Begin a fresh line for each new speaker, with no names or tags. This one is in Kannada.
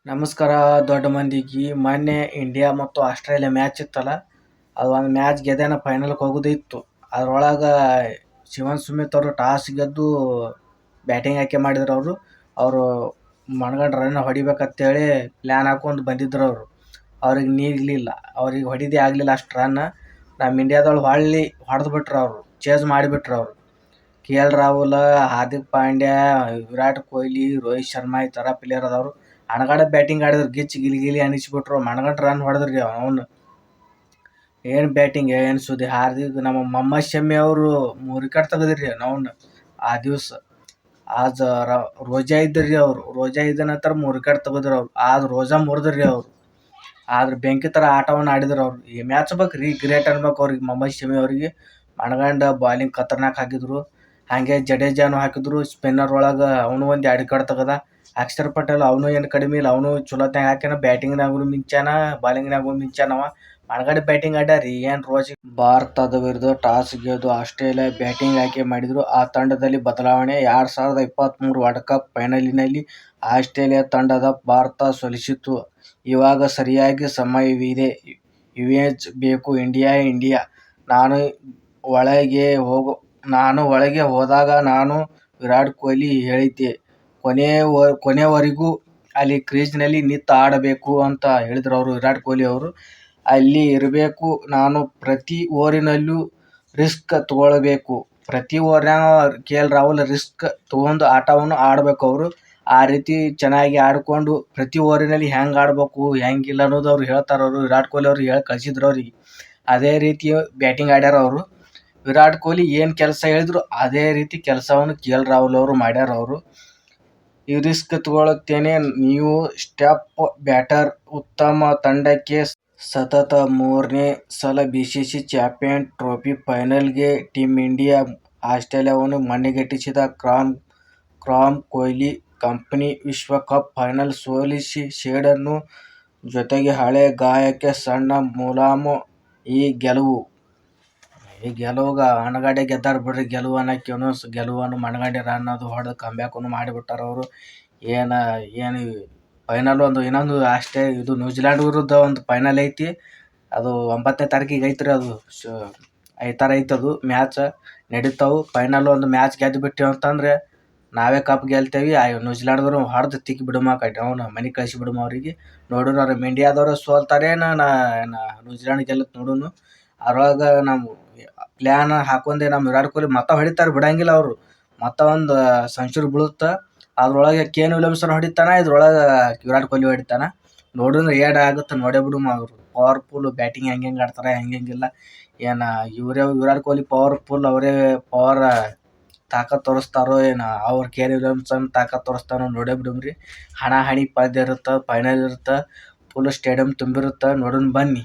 ನಮಸ್ಕಾರ ದೊಡ್ಡ ಮಂದಿಗೆ. ಮೊನ್ನೆ ಇಂಡಿಯಾ ಮತ್ತು ಆಸ್ಟ್ರೇಲಿಯಾ ಮ್ಯಾಚ್ ಇತ್ತಲ್ಲ, ಅದು ಒಂದು ಮ್ಯಾಚ್ ಗೆದ್ದೇನ ಫೈನಲ್ಗೆ ಹೋಗೋದಿತ್ತು. ಅದ್ರೊಳಗೆ ಶಿವನ್ ಸುಮಿತ್ ಅವರು ಟಾಸ್ ಗೆದ್ದು ಬ್ಯಾಟಿಂಗ್ ಆಯ್ಕೆ ಮಾಡಿದ್ರು. ಅವರು ಮನಗಂಡು ರನ್ ಹೊಡಿಬೇಕಂತೇಳಿ ಪ್ಲ್ಯಾನ್ ಹಾಕೊಂಡು ಬಂದಿದ್ರು. ಅವ್ರಿಗೆ ನೀಗಲಿಲ್ಲ, ಅವ್ರಿಗೆ ಹೊಡಿದೇ ಆಗಲಿಲ್ಲ ಅಷ್ಟು ರನ್. ನಮ್ಮ ಇಂಡಿಯಾದೊಳಗೆ ಹೊಡೆದು ಬಿಟ್ರು, ಅವರು ಚೇಸ್ ಮಾಡಿಬಿಟ್ರು. ಅವರು KL ರಾಹುಲ್, ಹಾರ್ದಿಕ್ ಪಾಂಡ್ಯ, ವಿರಾಟ್ ಕೊಹ್ಲಿ, ರೋಹಿತ್ ಶರ್ಮಾ ಈ ಥರ ಪ್ಲೇಯರ್ ಅದಾವರು. ಅಣಗಡ ಬ್ಯಾಟಿಂಗ್ ಆಡಿದ್ರು, ಗಿಚ್ಚಿ ಗಿಲಿ ಅನಿಸ್ಬಿಟ್ರು. ಮನಗಂಡು ರನ್ ಹೊಡೆದ್ರಿ ಅವನು. ಏನು ಬ್ಯಾಟಿಂಗ್, ಏನು ಸುದ್ದಿ. ಹಾರ್ದಿಕ್ ನಮ್ಮ ಮೊಹಮ್ಮದ್ ಶಮಿ ಅವರು 3 ವಿಕೆಟ್ ತೆಗೆದ್ರಿ ಅವನು ಆ ದಿವಸ. ರೋಜಾ ಇದ್ದರು ಅವರು. ರೋಜಾ ಇದ್ದ ನಂತರ 3 ವಿಕೆಟ್ ತೆಗೆದ್ರು ಅವ್ರು. ಆದ್ರೆ ರೋಜಾ ಮುರಿದ್ರಿ ಅವರು. ಆದ್ರೆ ಬೆಂಕಿ ಥರ ಆಟವನ್ನು ಆಡಿದ್ರು ಅವರು. ಈ ಮ್ಯಾಚ್ ರೀ ಗ್ರೇಟ್ ಅನ್ಬೇಕು ಅವ್ರಿಗೆ, ಮೊಹಮ್ಮದ್ ಶಮಿ ಅವರಿಗೆ. ಮನಗಂಡ ಬಾಲಿಂಗ್ ಖತರ್ನಾಕ್ ಹಾಕಿದ್ರು. ಹಾಗೆ ಜಡೇಜಾನು ಹಾಕಿದ್ರು. ಸ್ಪಿನ್ನರ್ ಒಳಗೆ ಅವನು ಒಂದು 2 ವಿಕೆಟ್ ತೆಗೆದ. ಅಕ್ಷರ್ ಪಟೇಲ್ ಅವನು ಏನು ಕಡಿಮೆ ಇಲ್ಲ, ಅವನು ಚಲೋತ್ನಾಗ ಹಾಕ್ಯಾನ. ಬ್ಯಾಟಿಂಗ್ನಾಗೂ ಮಿಂಚಾನ, ಬಾಲಿಂಗ್ನಾಗೂ ಮಿಂಚಾನವ. ಮನಗಂಡ ಬ್ಯಾಟಿಂಗ್ ಆಡ್ಯಾರಿ. ಏನು ರೋಜ್. ಭಾರತದ ವಿರುದ್ಧ ಟಾಸ್ ಗೆದ್ದು ಆಸ್ಟ್ರೇಲಿಯಾ ಬ್ಯಾಟಿಂಗ್ ಆಯ್ಕೆ ಮಾಡಿದ್ರು. ಆ ತಂಡದಲ್ಲಿ ಬದಲಾವಣೆ. 2023 ವರ್ಲ್ಡ್ ಕಪ್ ಫೈನಲಿನಲ್ಲಿ ಆಸ್ಟ್ರೇಲಿಯಾ ತಂಡದ ಭಾರತ ಸೋಲಿಸಿತ್ತು. ಇವಾಗ ಸರಿಯಾಗಿ ಸಮಯವಿದೆ. ರಿವೆಂಜ್ ಬೇಕು ಇಂಡಿಯಾ. ನಾನು ಒಳಗೆ ಹೋದಾಗ ನಾನು ವಿರಾಟ್ ಕೊಹ್ಲಿ ಹೇಳಿದ್ದೆ, ಕೊನೆವರೆಗೂ ಅಲ್ಲಿ ಕ್ರೀಸ್ನಲ್ಲಿ ನಿಂತು ಆಡಬೇಕು ಅಂತ ಹೇಳಿದ್ರು ಅವರು. ವಿರಾಟ್ ಕೊಹ್ಲಿ ಅವರು ಅಲ್ಲಿ ಇರಬೇಕು. ನಾನು ಪ್ರತಿ ಓವರಿನಲ್ಲೂ ರಿಸ್ಕ್ ತಗೊಳ್ಬೇಕು. ಪ್ರತಿ ಓವರ್ನಾಗ KL ರಾಹುಲ್ ರಿಸ್ಕ್ ತಗೊಂಡು ಆಟವನ್ನು ಆಡಬೇಕು ಅವರು. ಆ ರೀತಿ ಚೆನ್ನಾಗಿ ಆಡಿಕೊಂಡು ಪ್ರತಿ ಓವರಿನಲ್ಲಿ ಹೆಂಗೆ ಆಡಬೇಕು, ಹೆಂಗಿಲ್ಲ ಅನ್ನೋದು ಅವ್ರು ಹೇಳ್ತಾರೆ. ಅವರು ವಿರಾಟ್ ಕೊಹ್ಲಿ ಅವರು ಹೇಳಿ ಕಳಿಸಿದ್ರು ಅವ್ರಿಗೆ. ಅದೇ ರೀತಿ ಬ್ಯಾಟಿಂಗ್ ಆಡ್ಯಾರ ಅವರು. ವಿರಾಟ್ ಕೊಹ್ಲಿ ಏನು ಕೆಲಸ ಹೇಳಿದ್ರು ಅದೇ ರೀತಿ ಕೆಲಸವನ್ನು KL ರಾಹುಲ್ ಅವರು ಮಾಡ್ಯಾರ. ಅವರು ಈ ರಿಸ್ಕ್ ತಗೊಳ್ಳುತ್ತೇನೆ, ನೀವು ಸ್ಟೆಪ್ ಬ್ಯಾಟರ್. ಉತ್ತಮ ತಂಡಕ್ಕೆ ಸತತ 3ನೇ ಸಲ BCC ಚಾಂಪಿಯನ್ ಟ್ರೋಫಿ ಫೈನಲ್ಗೆ ಟೀಮ್ ಇಂಡಿಯಾ ಆಸ್ಟ್ರೇಲಿಯಾವನ್ನು ಮಣ್ಣಿಗಟ್ಟಿಸಿದ ಕ್ರಾಮ್ ಕೊಹ್ಲಿ ಕಂಪನಿ ವಿಶ್ವಕಪ್ ಫೈನಲ್ ಸೋಲಿಸಿ ಸೇಡನ್ನು. ಜೊತೆಗೆ ಹಳೆ ಗಾಯಕ್ಕೆ ಸಣ್ಣ ಮುಲಾಮು. ಈ ಗೆಲುವಿಗೆ ಅಣಗಡೆ ಗೆದ್ದಾರ ಬಿಡ್ರಿ. ಗೆಲುವು ಅನ್ನೋಕ್ಕೇನು, ಗೆಲುವನ್ನು ಮನಗಂಡಿರ ಅನ್ನೋದು ಹೊಡೆದು ಕಂಬ್ಯಾಕನ್ನು ಮಾಡಿಬಿಟ್ಟಾರ ಅವರು. ಏನು ಫೈನಲ್ ಇನ್ನೊಂದು ಅಷ್ಟೇ. ಇದು ನ್ಯೂಜಿಲ್ಯಾಂಡ್ ವಿರುದ್ಧ ಒಂದು ಫೈನಲ್ ಐತಿ. ಅದು 9ನೇ ತಾರೀಕಿಗೆ ಐತ್ರಿ. ಅದು ಈ ಥರ ಐತದು ಮ್ಯಾಚ್ ನಡೀತಾವೆ. ಫೈನಲ್ ಒಂದು ಮ್ಯಾಚ್ ಗೆದ್ದು ಬಿಟ್ಟಿವಿ ಅಂತಂದರೆ ನಾವೇ ಕಪ್ ಗೆಲ್ತೇವೆ. ನ್ಯೂಜಿಲ್ಯಾಂಡ್ದವ್ರು ಹೊಡೆದು ತಿಕ್ಕಿ ಬಿಡಮ, ಅವನು ಮನೆಗೆ ಕಳಿಸಿ ಬಿಡಮ ಅವ್ರಿಗೆ. ನೋಡೋಣ ನಮ್ಮ ಇಂಡಿಯಾದವರು ಸೋಲ್ತಾರೇನು ನ್ಯೂಜಿಲ್ಯಾಂಡ್ ಗೆಲ್ಲುತ್ತೆ ನೋಡೋಣ. ಅದ್ರೊಳಗೆ ನಾವು ಪ್ಲ್ಯಾನ್ ಹಾಕೊಂಡೆ ನಮ್ಮ ವಿರಾಟ್ ಕೊಹ್ಲಿ ಮತ್ತೆ ಹೊಡಿತಾರೆ, ಬಿಡಂಗಿಲ್ಲ ಅವರು. ಮತ್ತೆ ಒಂದು ಸೆಂಚುರಿ ಬೀಳುತ್ತೆ. ಅದ್ರೊಳಗೆ ಕೇನ್ ವಿಲಿಯಮ್ಸನ್ ಹೊಡಿತಾನೆ, ಇದ್ರೊಳಗೆ ವಿರಾಟ್ ಕೊಹ್ಲಿ ಹೊಡಿತಾನೆ. ನೋಡಿದ್ರೆ ಏಡ್ ಆಗುತ್ತೆ, ನೋಡೇ ಬಿಡುಮ. ಅವರು ಪವರ್ಫುಲ್ ಬ್ಯಾಟಿಂಗ್ ಹೆಂಗೆ ಆಡ್ತಾರೆ, ಹೆಂಗಿಲ್ಲ. ವಿರಾಟ್ ಕೊಹ್ಲಿ ಪವರ್ಫುಲ್, ಅವರೇ ಪವರ್ ತಾಕತ್ ತೋರಿಸ್ತಾರೋ ಅವ್ರು ಕೇನ್ ವಿಲಿಯಮ್ಸನ್ ತಾಕತ್ ತೋರಿಸ್ತಾನೋ ನೋಡೇ ಬಿಡುಮ್ರಿ. ಹಣಾಹಣಿ ಪಂದ್ಯ ಇರುತ್ತೆ, ಫೈನಲ್ ಇರುತ್ತೆ, ಫುಲ್ ಸ್ಟೇಡಿಯಂ ತುಂಬಿರುತ್ತೆ. ನೋಡೋಣ ಬನ್ನಿ.